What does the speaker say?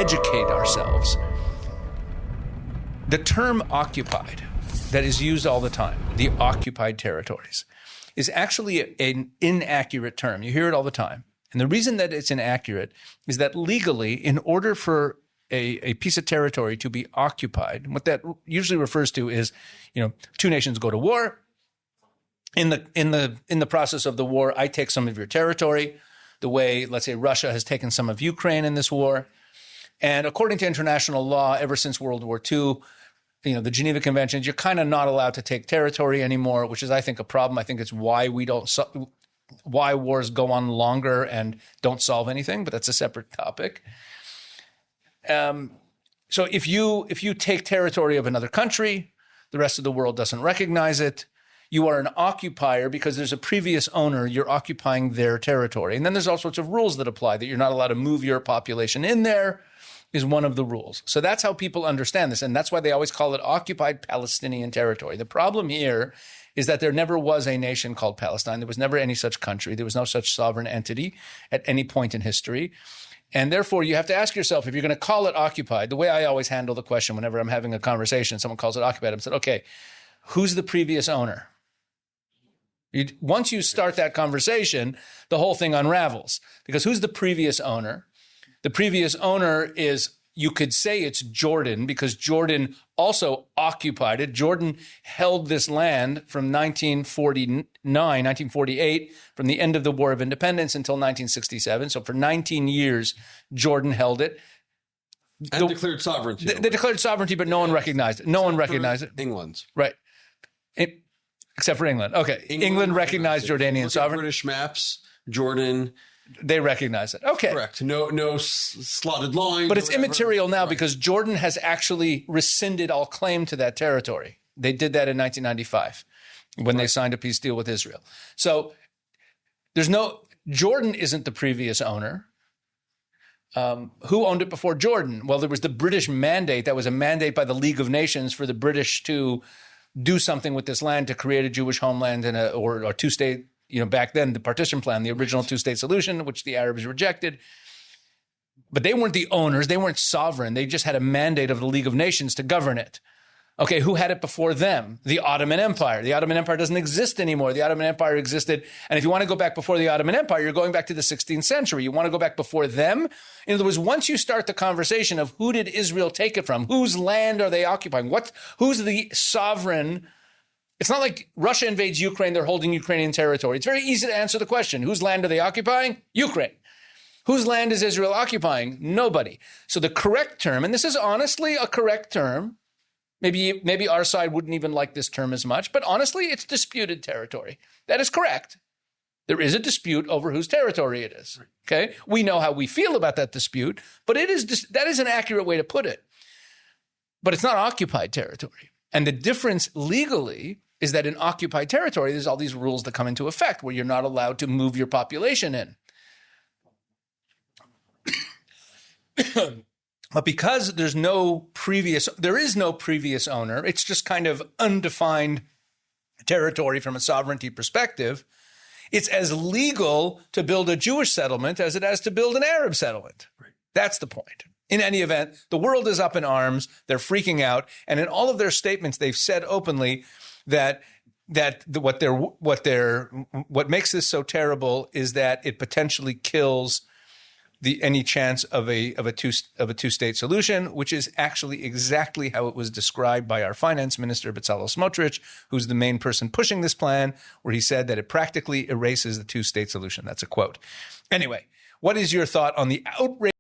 educate ourselves. The term occupied that is used all the time, the occupied territories, is actually an inaccurate term. You hear it all the time. And the reason that it's inaccurate is that legally, in order for a piece of territory to be occupied, what that usually refers to is, two nations go to war. In the process of the war, I take some of your territory, the way, let's say, Russia has taken some of Ukraine in this war. And according to international law, ever since World War II, the Geneva Conventions, you're kind of not allowed to take territory anymore, which is, I think, a problem. I think it's why why wars go on longer and don't solve anything, but that's a separate topic. So if you take territory of another country, the rest of the world doesn't recognize it. You are an occupier because there's a previous owner. You're occupying their territory. And then there's all sorts of rules that apply, that you're not allowed to move your population in there is one of the rules. So that's how people understand this. And that's why they always call it occupied Palestinian territory. The problem here is that there never was a nation called Palestine. There was never any such country. There was no such sovereign entity at any point in history. And therefore, you have to ask yourself, if you're going to call it occupied, the way I always handle the question whenever I'm having a conversation, someone calls it occupied, I'm saying, okay, who's the previous owner? Once you start that conversation, the whole thing unravels. Because who's the previous owner? The previous owner is, you could say it's Jordan, because Jordan also occupied it. Jordan held this land from 1948, from the end of the War of Independence until 1967. So for 19 years, Jordan held it. And declared sovereignty. They declared sovereignty, but no one recognized it. No one recognized it. England. Right. Except for England. Okay. England recognized Jordanian sovereignty. British maps, Jordan. They recognize it. Okay. Correct. No slotted lines. But it's immaterial now, because Jordan has actually rescinded all claim to that territory. They did that in 1995 when they signed a peace deal with Israel. So Jordan isn't the previous owner. Who owned it before Jordan? Well, there was the British mandate. That was a mandate by the League of Nations for the British to do something with this land, to create a Jewish homeland or two-state. Back then, the partition plan, the original two-state solution, which the Arabs rejected. But they weren't the owners. They weren't sovereign. They just had a mandate of the League of Nations to govern it. Okay, who had it before them? The Ottoman Empire. The Ottoman Empire doesn't exist anymore. The Ottoman Empire existed. And if you want to go back before the Ottoman Empire, you're going back to the 16th century. You want to go back before them? In other words, once you start the conversation of who did Israel take it from, whose land are they occupying, who's the sovereign? It's not like Russia invades Ukraine, they're holding Ukrainian territory. It's very easy to answer the question. Whose land are they occupying? Ukraine. Whose land is Israel occupying? Nobody. So the correct term, and this is honestly a correct term, maybe our side wouldn't even like this term as much, but honestly, it's disputed territory. That is correct. There is a dispute over whose territory it is. Okay? We know how we feel about that dispute, but that is an accurate way to put it. But it's not occupied territory. And the difference legally is that in occupied territory, there's all these rules that come into effect where you're not allowed to move your population in. But because there is no previous owner, it's just kind of undefined territory from a sovereignty perspective. It's as legal to build a Jewish settlement as it is to build an Arab settlement. Right. That's the point. In any event, the world is up in arms. They're freaking out. And in all of their statements, they've said openly that what makes this so terrible is that it potentially kills any chance of a two-state solution, which is actually exactly how it was described by our finance minister, Bezalel Smotrich, who's the main person pushing this plan, where he said that it practically erases the two-state solution. That's a quote. Anyway, what is your thought on the outrage